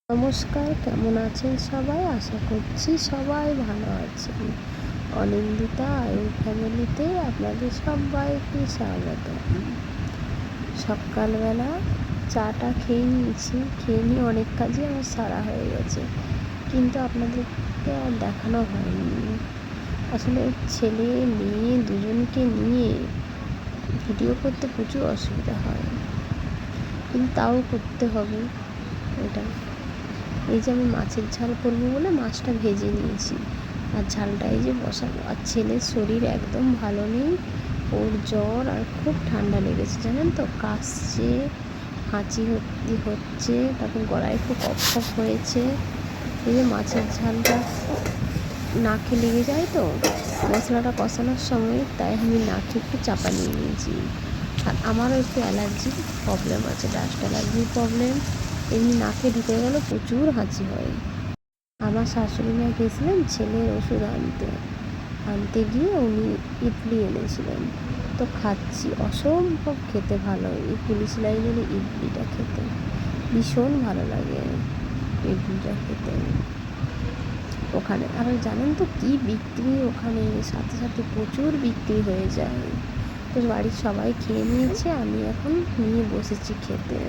নমস্কার, কেমন আছেন সবাই? আশা করছি সবাই ভালো আছেন। অনিন্দিতা আয়ুর ফ্যামিলিতে আপনাদের সবাইকে স্বাগত। সকালবেলা চাটা খেয়ে নিয়েছি, খেয়ে নিয়ে অনেক কাজই আমার সারা হয়ে গেছে, কিন্তু আপনাদেরকে আর দেখানো হয়নি। আসলে ছেলে মেয়ে দুজনকে নিয়ে ভিডিও করতে প্রচুর অসুবিধা হয়, কিন্তু তাও করতে হবে এটা। এই যে আমি মাছের ঝাল করবো বলে মাছটা ভেজে নিয়েছি, আর ঝালটা এই যে বসাবো। আর ছেলের শরীর একদম ভালো নেই, ওর জ্বর আর খুব ঠান্ডা লেগেছে, জানেন তো, কাশছে, হাঁচি হচ্ছে, তারপর গলায় খুব কফ হয়েছে। এই যে মাছের ঝালটা নাকে লেগে যায় তো মশলাটা কষানোর সময়, তাই আমি নাকে একটু চাপা নিয়ে নিয়েছি। আর আমারও একটু অ্যালার্জির প্রবলেম আছে, ডাস্ট অ্যালার্জির প্রবলেম। এমনি নাকে ঢুকে গেলে প্রচুর হাঁচি হয়। আমার শাশুড়ি মা গেছিলেন ছেলের ওষুধ আনতে গিয়ে উনি ইডলি এনেছিলেন, তো খাচ্ছি। অসম্ভব খেতে ভালো এই পুলিশ লাইনের ইডলিটা, খেতে ভীষণ ভালো লাগে ইডলিটা খেতে। ওখানে আর জানেন তো কি বিক্রি, ওখানে সাথে সাথে প্রচুর বিক্রি হয়ে যায়। তো বাড়ির সবাই খেয়ে নিয়েছে, আমি এখন নিয়ে বসেছি খেতে।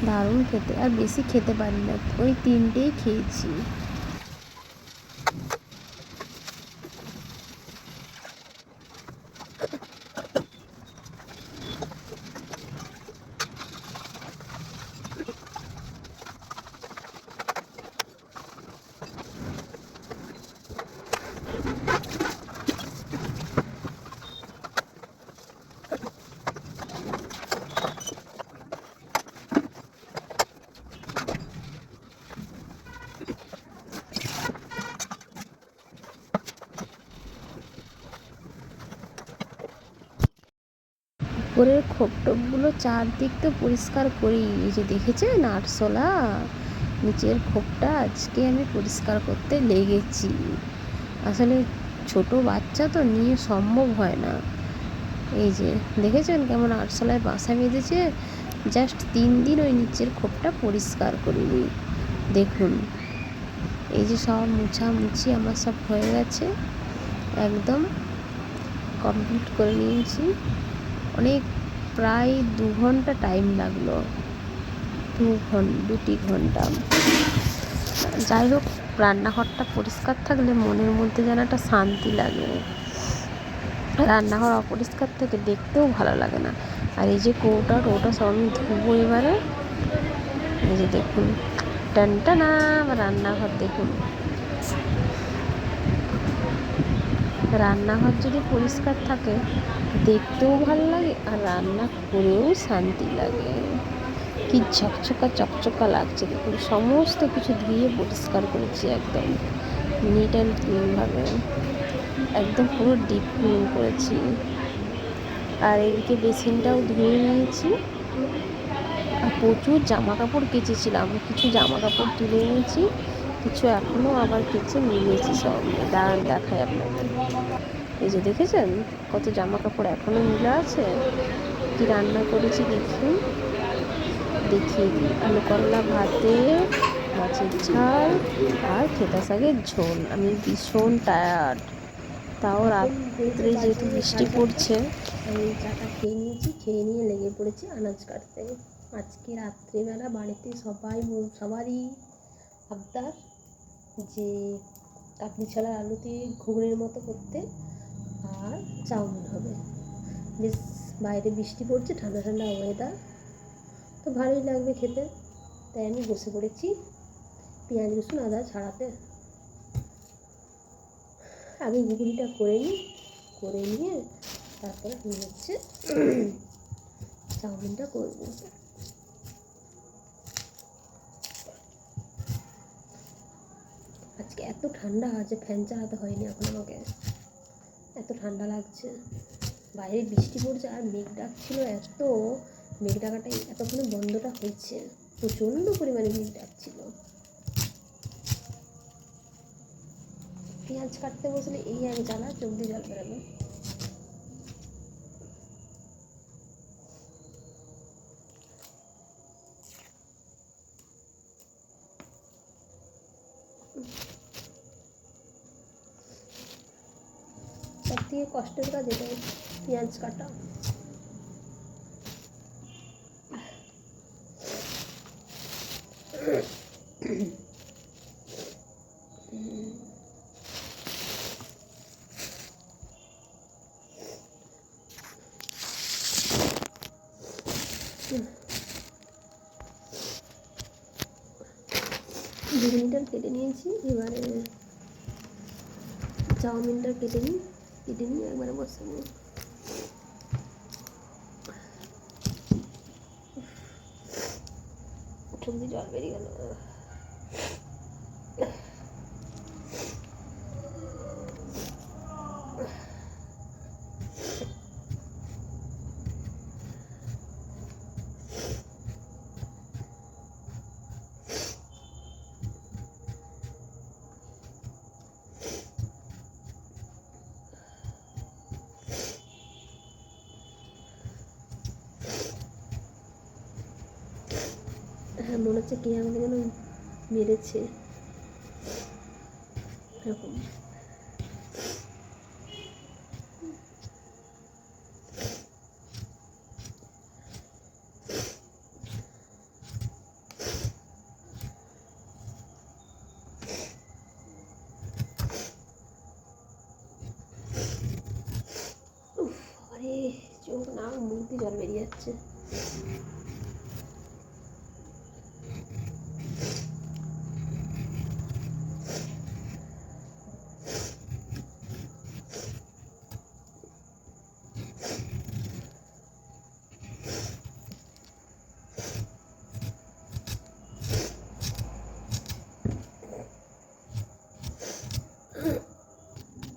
দারুণ খেতে, আর বেশি খেতে পারি না, ওই তিনটেই খেয়েছি। উপরের খোপ টোপগুলো চারদিক তো পরিষ্কার করি, এই যে দেখেছেন আরশোলা, নিচের খোপটা আজকে আমি পরিষ্কার করতে লেগেছি। আসলে ছোট বাচ্চা তো নিয়ে সম্ভব হয় না। এই যে দেখেছেন কেমন আরশোলায় বাসা বেঁধেছে, জাস্ট 3 দিন ওই নিচের খোপটা পরিষ্কার করিনি। দেখুন, এই যে সব মুছামুছি আমার সব হয়ে গেছে, একদম কমপ্লিট করে নিয়েছি। অনেক, প্রায় 2 ঘন্টা টাইম লাগলো, 2-2.5 ঘন্টা। যাই হোক, রান্নাঘরটা পরিষ্কার থাকলে মনের মধ্যে যেন একটা শান্তি লাগে। রান্নাঘর অপরিষ্কার থেকে দেখতেও ভালো লাগে না। আর এই যে কৌটা সব আমি ধুবো এবারে। এই যে দেখুন, টানটানা আমার রান্নাঘর দেখুন। রান্নাঘর যদি পরিষ্কার থাকে দেখতেও ভালো লাগে, আর রান্না করেও শান্তি লাগে। কি চকচকা লাগছে দেখুন, সমস্ত কিছু ধুয়ে পরিষ্কার করেছি, একদম নিট অ্যান্ড ক্লিনভাবে, একদম পুরো ডিপ ক্লিন করেছি। আর এদিকে বেসিনটাও ধুয়ে নিয়েছি। আর প্রচুর জামা কাপড় কেচেছিলাম, কিছু জামা কাপড় তুলে নিয়েছি, কিছু এখনও আবার কেচে মিলেছি সব। দাঁড়ান দেখাই আপনাদের। এই যে দেখেছেন কত জামা কাপড় এখনও মিলা আছে। কি রান্না করেছি দেখুন, দেখিয়ে দিই। আলু করলা ভাতে, মাছের ঝাল আর খেতা শাকের ঝোল। আমি ভীষণ টায়ার্ড, তাও রাত্রে যেহেতু বৃষ্টি পড়ছে, আমি চাটা খেয়ে নিয়েছি, খেয়ে নিয়ে লেগে পড়েছি আনাজ কাটতে। আজকে রাত্রেবেলা বাড়িতে সবারই আবদার যে কাবলি ছাড়া আলু দিয়ে ঘুগনির মতো করতে, আর চাউমিন হবে। বেশ, বাইরে বৃষ্টি পড়ছে, ঠান্ডা ঠান্ডা ওয়েদার, তো ভালোই লাগবে খেতে। তাই আমি বসে পড়েছি পেঁয়াজ রসুন আদা ছাড়াতে। আগে ঘুগনিটা করে নিয়ে তারপরে আমি হচ্ছে চাউমিনটা করবো। আজকে এত ঠান্ডা আছে, ফ্যান চালাতে হয়নি এখন আমাকে, এত ঠান্ডা লাগছে। বাইরে বৃষ্টি পড়ছে আর মেঘ ডাকছিল, এত মেঘ ডাকাটাই এতক্ষণে বন্ধটা হয়েছে, প্রচণ্ড পরিমাণে মেঘ ডাকছিল। পেঁয়াজ কাটতে বসলে এই এক জ্বালা, চোখ দিয়ে জল বেরোবে। সব থেকে কষ্টের কাজ এটাই, পেঁয়াজ কাটা। বেগুনিটা কেটে নিয়েছি, এবারে চাউমিনটা কেটে নিয়ে একবারে বসে নিই। চোখ দিয়ে জল বেরিয়ে গেল। হ্যাঁ, মনে হচ্ছে কে আমাকে যেন মেরেছে এরকম। আরে চোখ না, মুখ দিয়ে জল বেরিয়ে যাচ্ছে।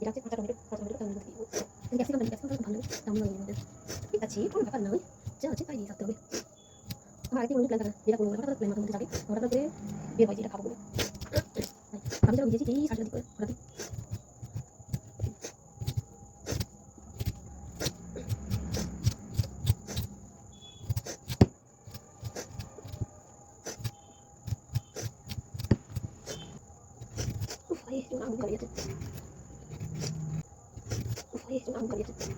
এটা হচ্ছে কাঁচা টমেটো, চাউমিন দিব। ক্যাপসিকাম ভালো লাগে, চাউমিন মধ্যে। ঠিক আছে, কোনো ব্যাপার নয়, যা আছে তাই দিয়ে থাকতে হবে। আমার আগে থেকে প্ল্যান থাকে না, যেটা করবো হঠাৎ প্ল্যান মাথার মধ্যে যাবে, হঠাৎ করে বের হয় যেটা খাবো বলে। আমি যেটা ভিজেছি এই সাজা করে হঠাৎ আঙুল গাড়িয়েছে, আঙুল গাড়িয়েছে।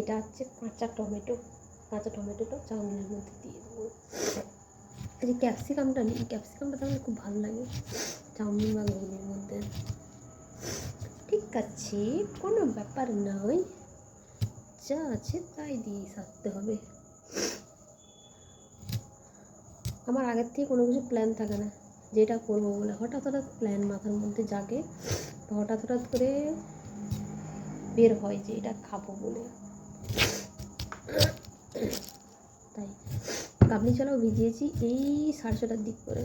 এটা হচ্ছে কাঁচা টমেটোটা চাউমিনের মধ্যে দিয়ে দেবো। এই যে ক্যাপসিকামটা নিই, ক্যাপসিকামটা তাহলে খুব ভালো লাগে চাউমিন বা ঘুগনির মধ্যে। ঠিক আছে, কোনো ব্যাপার নয়, যা আছে তাই দিয়ে থাকতে হবে। আমার আগের থেকে কোনো কিছু প্ল্যান থাকে না যেটা করবো বলে, হঠাৎ প্ল্যান মাথার মধ্যে জাগে, হঠাৎ করে বের হয় যে এটা খাবো বলে। তাই কাবলি চানাও ভিজিয়েছি এই 6:30টার দিক করে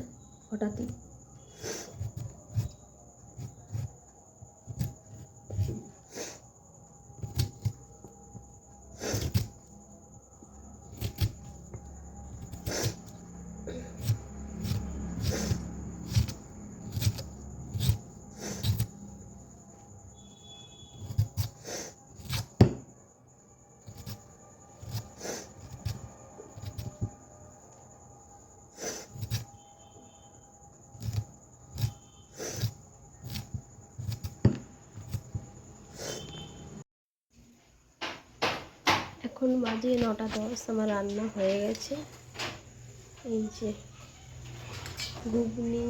হঠাৎই। এখন বাজে 9:10, আমার রান্না হয়ে গেছে। এই যে ঘুগনি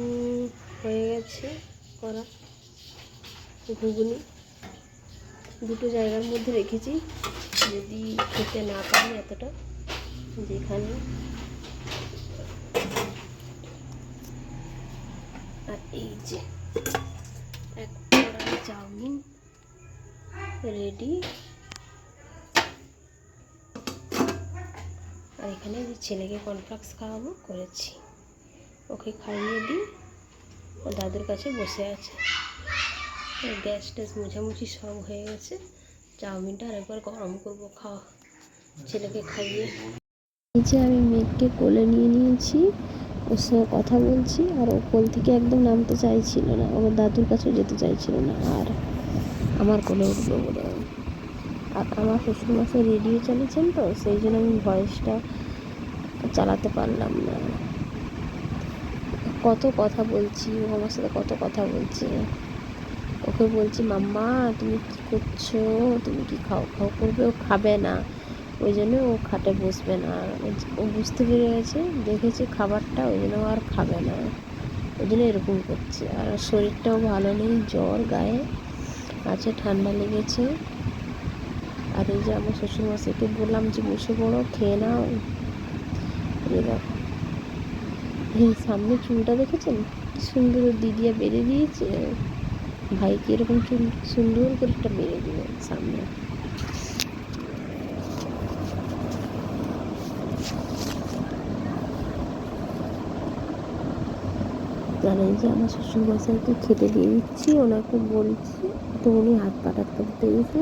হয়ে গেছে করা। ঘুগনি দুটো জায়গার মধ্যে রেখেছি, যদি খেতে না পারি এতটা, যেখানে আর এই যে এক কড়াই চাউমিন রেডি। আর এখানে যে ছেলেকে কর্নফ্লেক্স খাওয়াবো করেছি, ওকে খাইয়ে দিই, ও দাদুর কাছে বসে আছে। গ্যাস ট্যাস মোছামুছি সব হয়ে গেছে, চাউমিনটা আরেকবার গরম করবো খাওয়া ছেলেকে খাইয়ে। নিচে আমি মেঘকে কোলে নিয়ে নিয়েছি, ওর সঙ্গে কথা বলছি, আর ও কোল থেকে একদম নামতে চাইছিল না, ওর দাদুর কাছেও যেতে চাইছিল না, আর আমার কোলে উঠবে বলে। আর আমার শ্বশুরমশাই রেডিও চালিয়েছেন, তো সেই জন্য আমি ভয়েসটা চালাতে পারলাম না। কত কথা বলছি, ও আমার সাথে কত কথা বলছে। ওকে বলছি মাম্মা তুমি কী করছো, তুমি কি খাও খাও করবে, ও খাবে না, ওই জন্য ও খাটে বসবে না। ও বুঝতে পেরে গেছে, দেখেছে খাবারটা, ওই জন্য আর খাবে না, ওই জন্য এরকম করছে। আর শরীরটাও ভালো নেই, জ্বর গায়ে আছে, ঠান্ডা লেগেছে। আর এই যে আমার শ্বশুরমশাইকে বললাম যে বসে পড়ো, খেয়ে নাও। এই সামনে চুলটা দেখেছেন কি সুন্দর দিদিয়া বেড়ে দিয়েছে, ভাইকে এরকম চুল সুন্দর করে একটা বেড়ে দিল সামনে। আর এই যে আমার শ্বশুরমশাইকে খেতে দিয়ে দিচ্ছি, ওনাকে বলছি, তো উনি হাত পা টাটকাতে গেছে,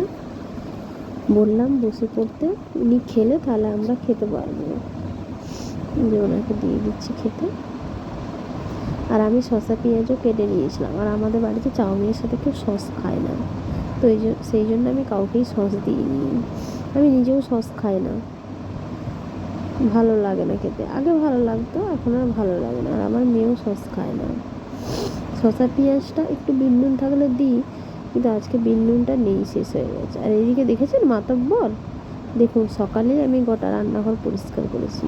বললাম বসে পড়তে, উনি খেলে তাহলে আমরা খেতে পারবো, যে ওনাকে দিয়ে দিচ্ছি খেতে। আর আমি শসা পেঁয়াজও কেটে নিয়েছিলাম, আর আমাদের বাড়িতে চাউমিনের সাথে কেউ সস খায় না, তো সেই জন্য আমি কাউকেই সস দিইনি। আমি নিজেও সস খাই না, ভালো লাগে না খেতে, আগে ভালো লাগতো, এখন আর ভালো লাগে না। আর আমার মেয়েও সস খায় না। শসা পেঁয়াজটা একটু বিন নুন থাকলে দিই, কিন্তু আজকে বিন নুনটা নেই, শেষ হয়ে গেছে। আর এইদিকে দেখেছেন মাতব্বর, দেখুন সকালেই আমি গোটা রান্নাঘর পরিষ্কার করেছি,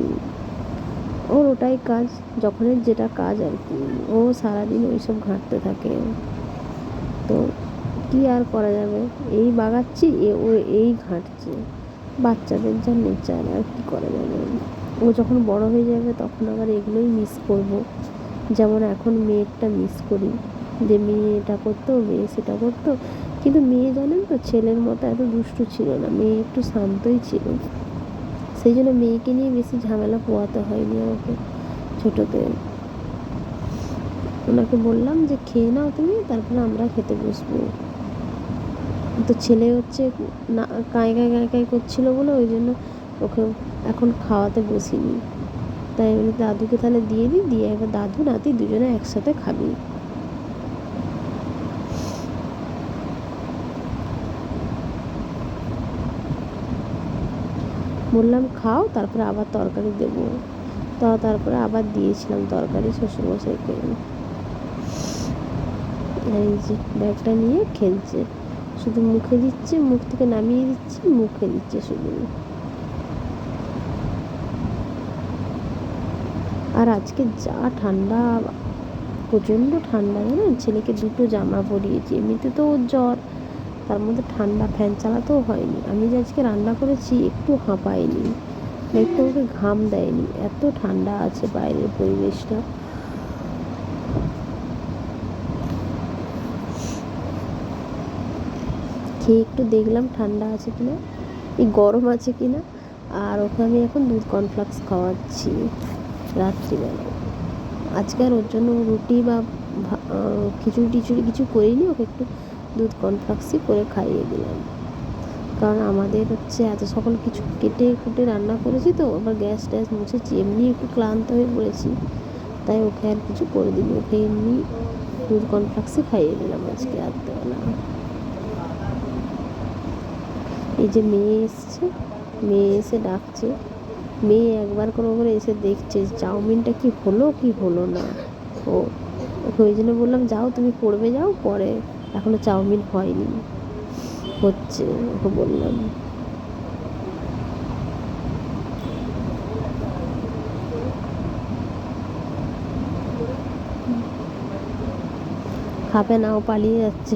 ওর ওটাই কাজ, যখনের যেটা কাজ আর কি, ও সারাদিন ওইসব ঘাঁটতে থাকে, তো কি আর করা যাবে, এই বাগাচ্ছি ও এই ঘাঁটছে, বাচ্চাদের যা নেচার, আর কি করা যাবে। ও যখন বড় হয়ে যাবে তখন আবার এগুলোই মিস করব, যেমন এখন মেয়েরটা মিস করি, যে মেয়ে এটা করতো, মেয়ে সেটা করতো। কিন্তু মেয়ে জানেন তো ছেলের মতো এত দুষ্টু ছিল না, মেয়ে একটু শান্তই ছিল, সেই জন্য মেয়েকে নিয়ে বেশি ঝামেলা পোয়াতে হয়নি আমাকে ছোটোতে। ওনাকে বললাম যে খেয়ে নাও তুমি, তারপরে আমরা খেতে বসবো। তো ছেলে হচ্ছে না, কাঁই কাঁই কাঁই কাঁই করছিলো বলে ওই জন্য ওকে এখন খাওয়াতে বসিনি। তাই আমি দাদুকে তাহলে দিয়ে দিই, দিয়ে একবার দাদু নাতি দুজনে একসাথে খাবি। বললাম খাও, তারপরে আবার তরকারি দেবো, তারপরে আবার দিয়েছিলাম তরকারি শ্বশুরমশাইকে। এই যে ব্যাগটা নিয়ে খেলছে, শুধু মুখে দিচ্ছে, মুখ থেকে নামিয়ে দিচ্ছে, মুখে দিচ্ছে শুধু। আর আজকে যা ঠান্ডা, প্রচণ্ড ঠান্ডা জানেন, ছেলেকে দুটো জামা পরিয়েছি, এমনিতে তো ওর জ্বর, তার মধ্যে ঠান্ডা, ফ্যান চালাতেও হয়নি। আমি যে আজকে রান্না করেছি একটু হাঁপাইনি, একটু ওকে ঘাম দেয়নি, এত ঠান্ডা আছে বাইরের পরিবেশটা। খেয়ে একটু দেখলাম ঠান্ডা আছে কিনা, এই গরম আছে কিনা। আর ওকে আমি এখন দুধ কর্নফ্লেক্স খাওয়াচ্ছি রাত্রিবেলা। আজকে আর ওর জন্য রুটি বা খিচুড়ি টিচুড়ি কিছু করিনি, ওকে একটু দুধ কর্নফ্লেক্সই করে খাইয়ে দিলাম, কারণ আমাদের হচ্ছে এত সকাল কিছু কেটে কুটে রান্না করেছি, তো আবার গ্যাস ট্যাস মুছেছি, এমনি একটু ক্লান্ত হয়ে পড়েছি, তাই ওকে আর কিছু করে দিইনি, ওকে এমনি দুধ কর্নফ্লেক্সই খাইয়ে দিলাম আজকে রাত্রেবেলা। এই যে মেয়ে এসছে, মেয়ে এসে ডাকছে, মেয়ে একবার করে এসে দেখছে চাউমিনটা কি হলো না। ও ওকে ওই জন্য বললাম যাও তুমি পড়বে, যাও পরে, এখনো চাউমিন হয়নি, হচ্ছে, ওকে বললাম। খাবে না, ও পালিয়ে যাচ্ছে।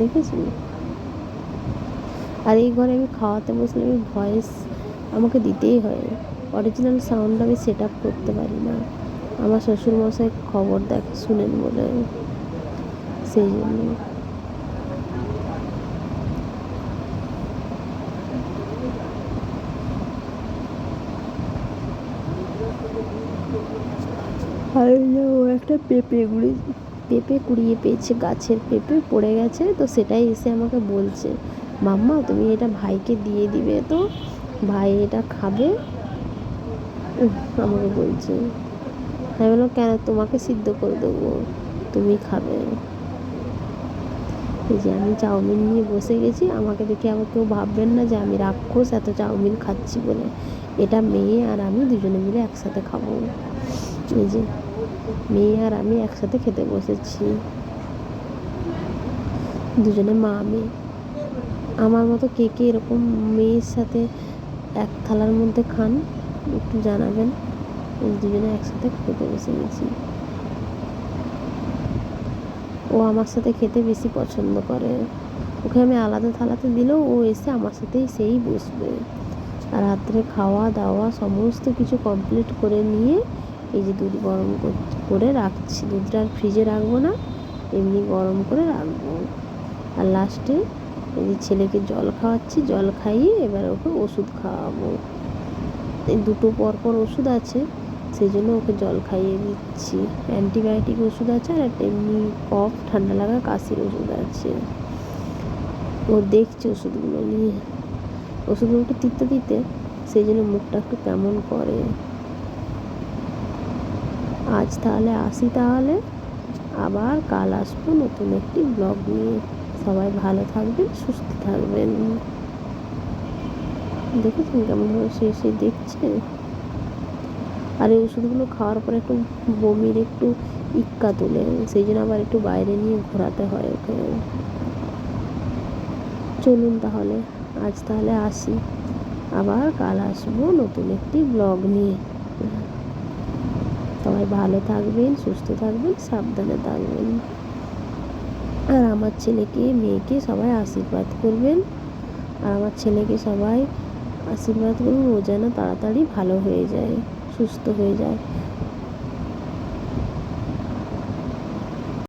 দেখেছি। আর এই ঘরে আমি খাওয়াতে বসলে আমি ভয়েস আমাকে দিতেই হয়, অরিজিনাল সাউন্ড আমি সেট আপ করতে পারি না। আমার শ্বশুরমশাই খবর দেখে শুনেন বলে, সেই জন্য। আর ও একটা পেঁপে কুড়িয়ে পেয়েছে, গাছের পেঁপে পড়ে গেছে, তো সেটাই এসে আমাকে বলছে, মাম্মা তুমি এটা ভাইকে দিয়ে দিবে তো, ভাই এটা খাবে। আমাকে বলছে। আমি বললাম কেন, তোমাকে সিদ্ধ করে দেবো, তুমি খাবে। এই যে আমি চাউমিন নিয়ে বসে গেছি, আমাকে দেখে আবার কেউ ভাববেন না যে আমি রাক্ষস এত চাউমিন খাচ্ছি বলে। এটা মেয়ে আর আমি দুজনে মিলে একসাথে খাবো। এই যে মেয়ে আর আমি একসাথে খেতে বসেছি, দুজনে মা মেয়ে। আমার মতো কে কে এরকম মেয়ের সাথে এক থালার মধ্যে খান, একটু জানাবেন। দুজনে একসাথে খেতে বসে গেছি। ও আমার সাথে খেতে বেশি পছন্দ করে, ওকে আমি আলাদা থালাতে দিলেও ও এসে আমার সাথেই সেই বসবে। আর রাত্রে খাওয়া দাওয়া সমস্ত কিছু কমপ্লিট করে নিয়ে এই যে দুধ গরম করে রাখছি। দুধটা আর ফ্রিজে রাখবো না, এমনি গরম করে রাখবো। আর লাস্টে এই যে ছেলেকে জল খাওয়াচ্ছি, জল খাইয়ে এবার ওকে ওষুধ খাওয়াবো। এই দুটো পরপর ওষুধ আছে, সেই জন্য ওকে জল খাইয়ে দিচ্ছি। অ্যান্টিবায়োটিক ওষুধ আছে আর একটা এমনি কফ ঠান্ডা লাগা কাশির ওষুধ আছে। ও দেখছে ওষুধগুলো নিয়ে, ওষুধগুলো একটু তিতে তিতে, সেই জন্য মুখটা একটু কেমন করে। আজ তাহলে আসি, তাহলে আবার কাল আসবো নতুন একটি ব্লগ নিয়ে। সবাই ভালো থাকবেন, সুস্থ থাকবেন। দেখেছেন কেমনভাবে সে দেখছে। আর এই ওষুধগুলো খাওয়ার পরে একটু বমির একটু ইক্কা তোলে, সেই জন্য আবার একটু বাইরে নিয়ে ঘোরাতে হয় ওকে। চলুন তাহলে আজ তাহলে আসি, আবার কাল আসবো নতুন একটি ব্লগ নিয়ে। সবাই ভালো থাকবেন, সুস্থ থাকবেন, সাবধানে থাকবেন। আর আমার ছেলেকে মেয়েকে সবাই আশীর্বাদ করবেন, আর আমার ছেলেকে সবাই আশীর্বাদ করুন, ও যেন তাড়াতাড়ি ভালো হয়ে যায়, সুস্থ হয়ে যায়।